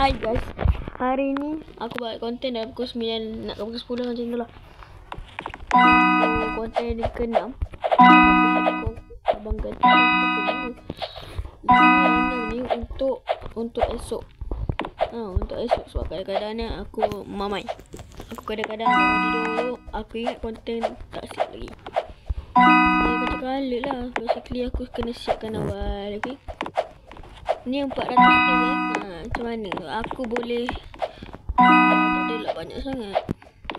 Hai guys, hari ni aku buat konten dalam pukul 9 nak ke pukul 10 macam tu lah. Konten ni ke-6. Abang ganti ke-5. Ini untuk esok. Untuk esok sebab kadang-kadang ni aku mamai. Aku kadang-kadang mau tidur, aku ingat konten tak siap lagi. Kata kala lah, basically aku kena siapkan awal, okay? Ni 400 stage macam mana aku boleh tak adalah banyak sangat,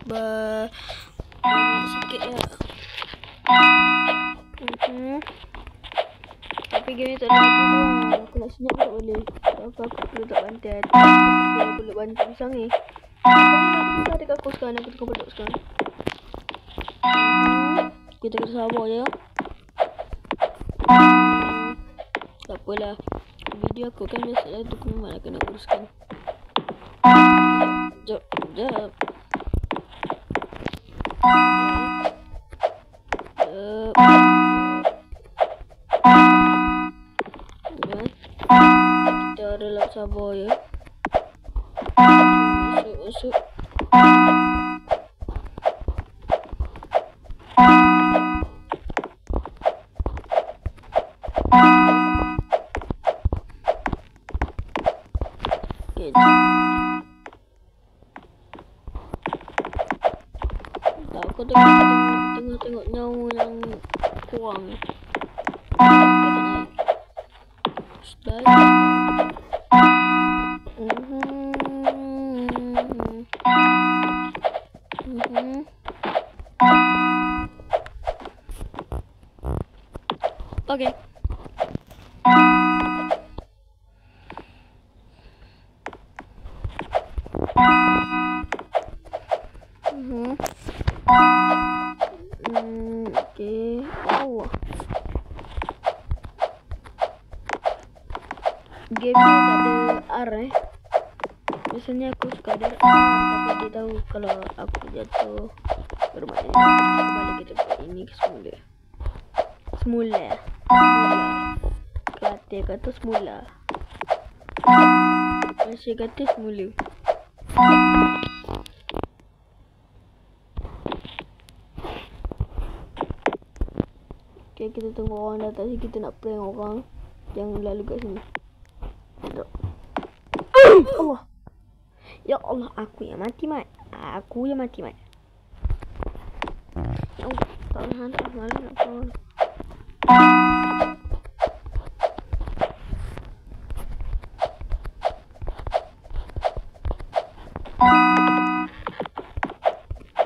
banyak sikit lah. Tapi game ni tak ada aku nak senyap tak boleh. Apa aku perlu tak bantai hati, aku perlu bantai pisang ni. Pisang dekat aku sekarang, aku tengah peduk sekarang. Kita kena sabar je. Tak apalah, video aku kan biasa tu aku memang kena uruskan. Sekejap. Kita relax sabar ya. Masuk. Aku tengok nyawa yang kurang. Okay. Okay. Oh. Game ni tak ada R Biasanya aku suka ada R, tapi dia tahu kalau aku jatuh bermakna kembali kita buat ini ke semula. Kata kata semula. Masih kata semula. Okay, kita tunggu orang datang sini. Kita nak prank orang yang lalu kat sini. Allah. Ya Allah, aku yang mati mat. Ya Allah, tak malu nak kawan.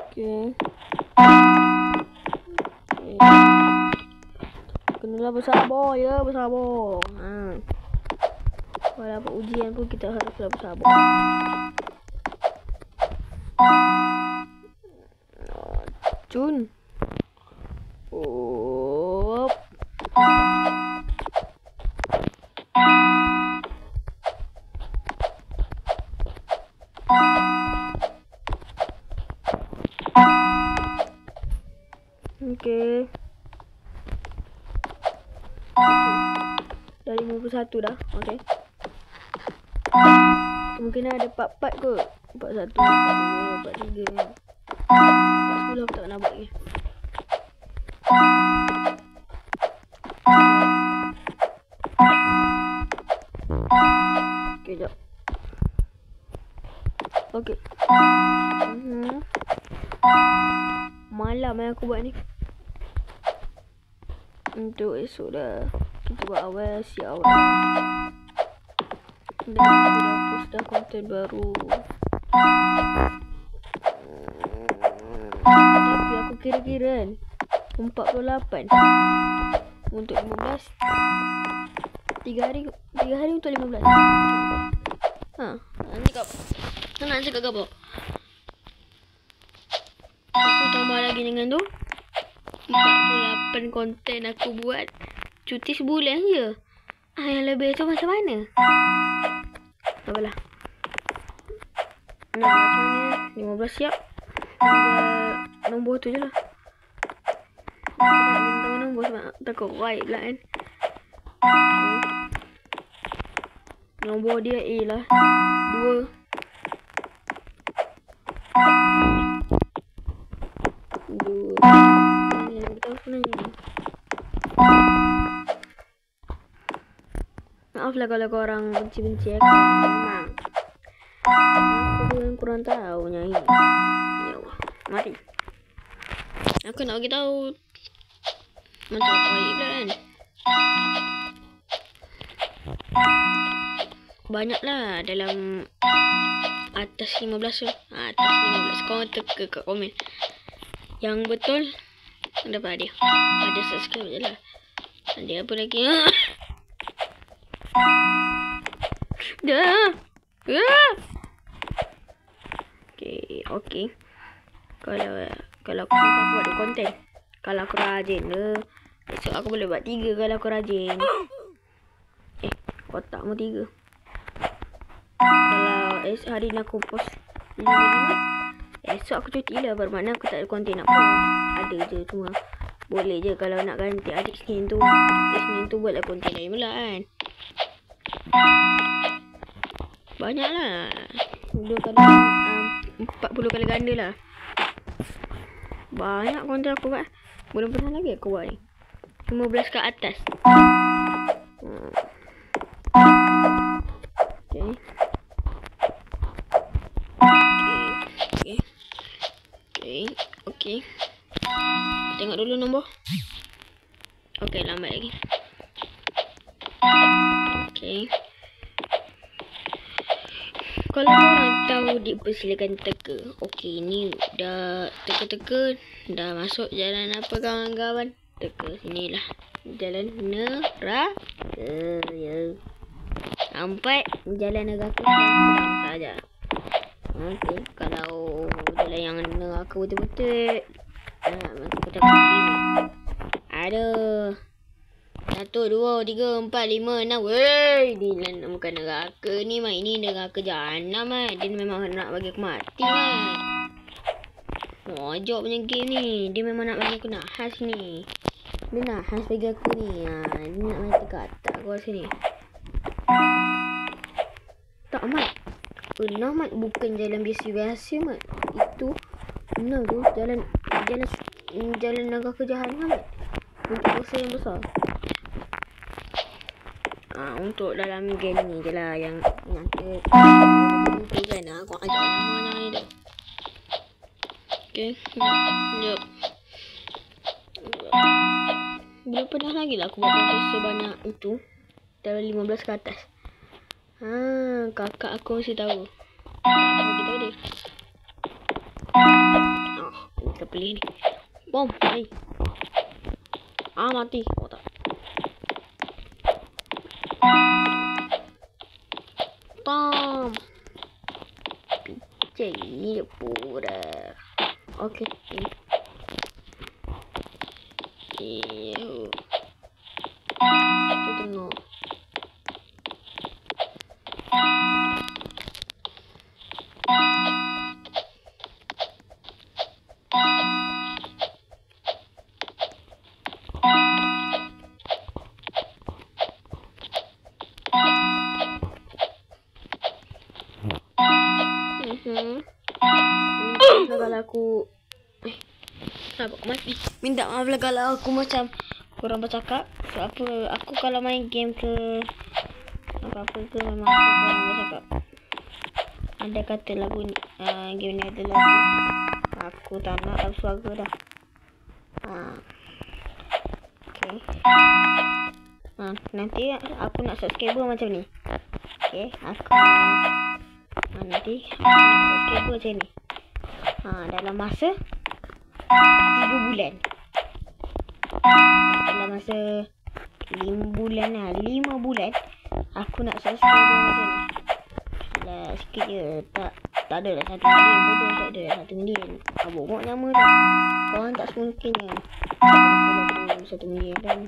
Okay. Kenalah bersabar ya, bersabar. Walaupun ujian pun kita haruslah bersabar. Cun. Oh. Okay. Dah 51 dah. Okay. Mungkin ada part-part kot. 41, 42, 43. 40 aku tak nak buat lagi. Okay, jap. Okay. Malam aku buat ni. Untuk esok dah. Kita buat awal, siap awal. Dan aku dah post dah konten baru. Tapi aku kira-kira kan 48 untuk 15. 3 hari untuk 15. Nak cakap apa? Aku tambah lagi dengan tu 48 konten aku buat cuti sebulan je. Yang lebih tu macam mana? Apalah. Nak macam mana? 15 siap. Nombor tu je lah. Aku nak minta nombor sebab takut right pula kan. Nombor dia ialah 2. Maaflah kalau korang benci-benci aku. Memang aku yang kurang tahu nyanyi. Ya Allah, mari. Aku nak bagi tahu macam baik pula kan. Banyaklah dalam atas 15 tu. Atas 15. Korang teka kat komen. Yang betul dapat hadiah. Ada subscribe je lah. Ada apa lagi? Dah. Okay. Kalau aku suka aku buat konten. Kalau aku rajin esok aku boleh buat 3 kalau aku rajin. Kotakmu 3. Kalau hari ni aku post 5, esok aku cuti lah. Bermakna aku tak ada konten nak post. Ada je cuma boleh je kalau nak ganti adik Senin tu. Senin tu buatlah konten lain pula kan. Banyak lah. 40 kali ganda lah. Banyak konten aku buat. Belum pernah lagi aku buat ni. 15 ke atas. Okay. Tengok dulu nombor. Okay, lambat lagi. Okay. Kalau korang tahu, dipersilakan teka. Okay, ni dah teka-teka. Dah masuk jalan apa kawan-kawan? Teka sini lah. Jalan neraka. Ya. Sampai jalan neraka sedang saja. Okay, kalau jalan yang neraka betul-betul. Macam kita pilih. Aduh. 1, 2, 3, 4, 5, 6. Wey, dia bukan neraka ni, Mat. Ini neraka jahanam, Mat. Dia memang nak bagi aku mati, Mat. Mojok punya game ni. Dia memang nak bagi aku nahas ni. Dia nahas bagi aku ni. Dia nak mati kat atas aku rasa ni. Tak, Mat. Pernah, Mat. Bukan jalan biasa-biasa, Mat. Itu benar tu. Jalan neraka jahanam, Mat. Untuk dosa yang besar. Untuk dalam game ni je lah yang nyata tu kan. Aku ajak nama ni tu. Okay. Sekejap. Belum pernah lagi lah aku buat dosa banyak itu. Dalam 15 ke atas. Kakak aku mesti tahu. Aku bagi tahu dia. Kita pilih ni. Bom, mari. Mati. Tak. Tom. Picai ni pura. Okay. Tu tengok. Kalau aku mati. Minta maaf lah kalau aku macam kurang bercakap. Sebab apa, aku kalau main game ke apa-apa ke memang aku kurang bercakap. Ada kata lagu ni, game ni ada lagu. Aku tak nak lagu suara dah. Okay. Nanti aku nak subscriber macam ni. Okay, aku nanti subscriber macam ni. Dalam masa 3 bulan. Dalam masa 5 bulan lah. 5 bulan aku nak subscriber macam ni. Lah sikit je. Tak ada lah 1 million. Bodoh tak ada lah 1 million. Abok nama tu. Korang tak semungkinnya. Kalau 1 million kan.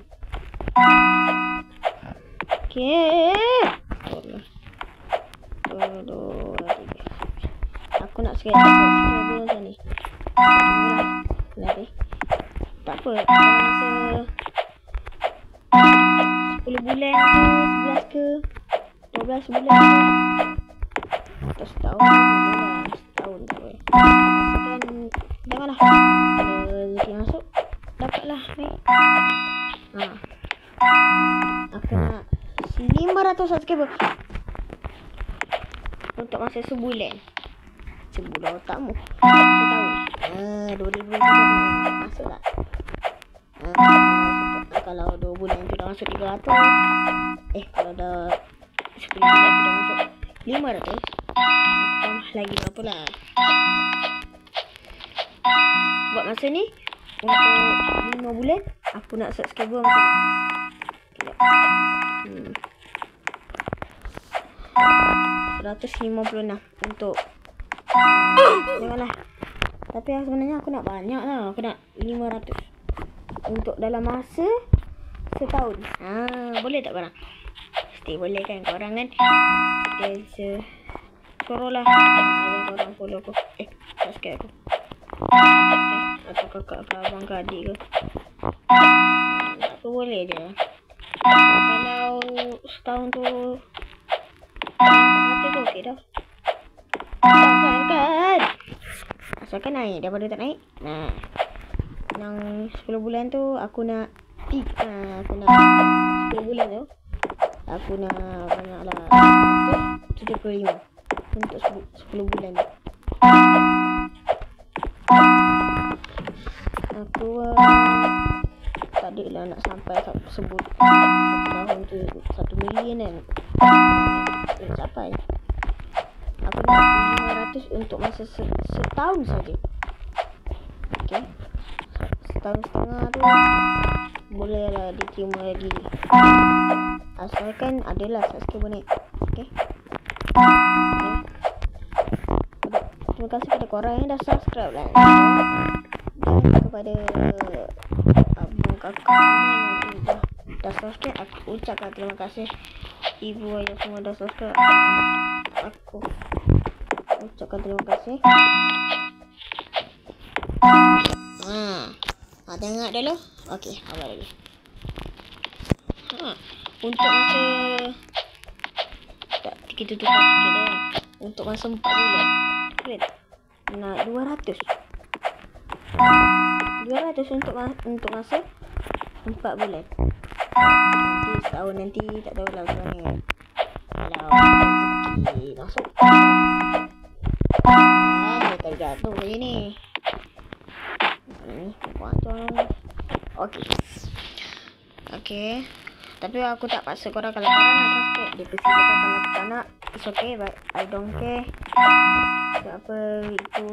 Okay. Aku nak subscriber macam ni. Tak apa. Masa 10 bulan ke 11 ke 12 bulan atau setahun boleh lah. Setahun tak boleh. Rasakan janganlah ada rezeki masuk, dapatlah baik. Aku nak 500 subscriber untuk masa sebulan. Sebulan otakmu. Setahun. 2020 masuk tak? Kalau 2 bulan tu dah masuk 300. Kalau dah 10 bulan tu dah masuk 500. Aku tambah lagi berapa lah. Buat masa ni untuk 5 bulan aku nak subscriber macam ni. Sekejap. 156 untuk janganlah. Tapi sebenarnya aku nak banyak lah. Aku nak 500 untuk dalam masa setahun. Boleh tak korang? Mesti boleh kan korang kan? Suruh lah ayah korang follow aku. Subscribe aku. Atau kakak ke abang ke adik ke. Aku boleh je. Kalau setahun tu mati tu okey dah. Asalkan naik. Daripada tak naik, yang 10 bulan tu aku nak aku nak 10 bulan tu aku nak banyak lah 75 untuk 10 bulan tu. Aku tak ada lah nak sampai satu tahun tu 1 million kan. Tak capai. Aku nak 500 untuk masa setahun saja. Okay. Setahun setengah tu boleh lah diterima lagi. Asalkan adalah subscriber naik. Okay. Terima kasih kepada korang yang dah subscribe lah. Dan kepada abang kakak yang dah subscribe, aku ucapkan terima kasih. Ibu ayah semua dah subscribe. Aku ucapkan terima kasih. Tengok dulu. Okey, awal lagi. Untuk masa tak kita tukar sikit dah. Untuk masa 4 bulan. Boleh tak? Nak 200. 200 untuk masa 4 bulan. Nanti setahun nanti tak tahulah macam mana. Kalau rezeki masuk. Dia tergantung je ni. Okey. Tapi aku tak paksa korang. Kalau korang nak subscribe, dia persilakan. Kalau tak nak, it's okay, but I don't care. Apa itu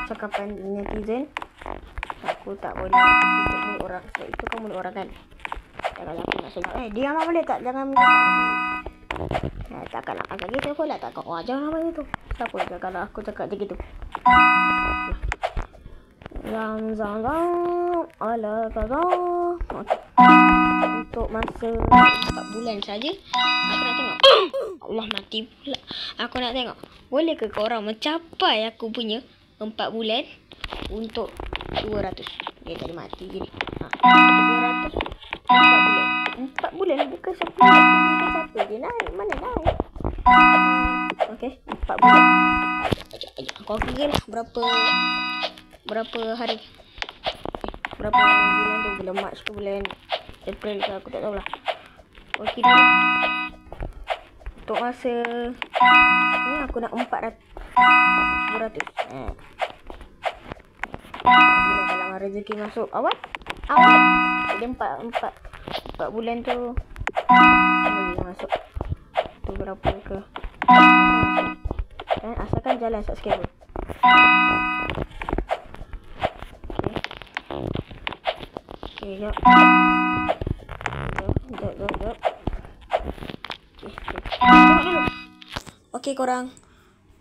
cakapan netizen. Aku tak boleh tutup mulut orang. Sebab itu kan mulut orang kan. Kalau aku nak selak, diam lah boleh tak? Jangan takkan nak cakap gitu pula. Takkan jangan macam tu. Siapa je kalau aku cakap je gitu. Zang ala kaza. Untuk masa 4 bulan saja aku nak tengok. Allah mati pula. Aku nak tengok boleh ke korang mencapai aku punya 4 bulan untuk 200. Dia tadi mati je ni. 200 4 bulan. 4 bulan bukan 10 bulan. Siapa je naik? Mana naik? Okey, 4 bulan. Kau kira lah berapa hari. Berapa bulan tu? Bulan Mac ke bulan April ke, aku tak tahulah. Okey dah. Untuk masa ni aku nak 400. 200. Kalau rezeki masuk awal. Jadi 4 bulan tu boleh masuk. Tu berapa ke? Asalkan jalan subscriber. Okay, jap. Okay korang.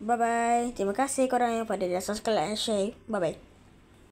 Bye bye. Terima kasih korang yang pada dah subscribe and share. Bye bye.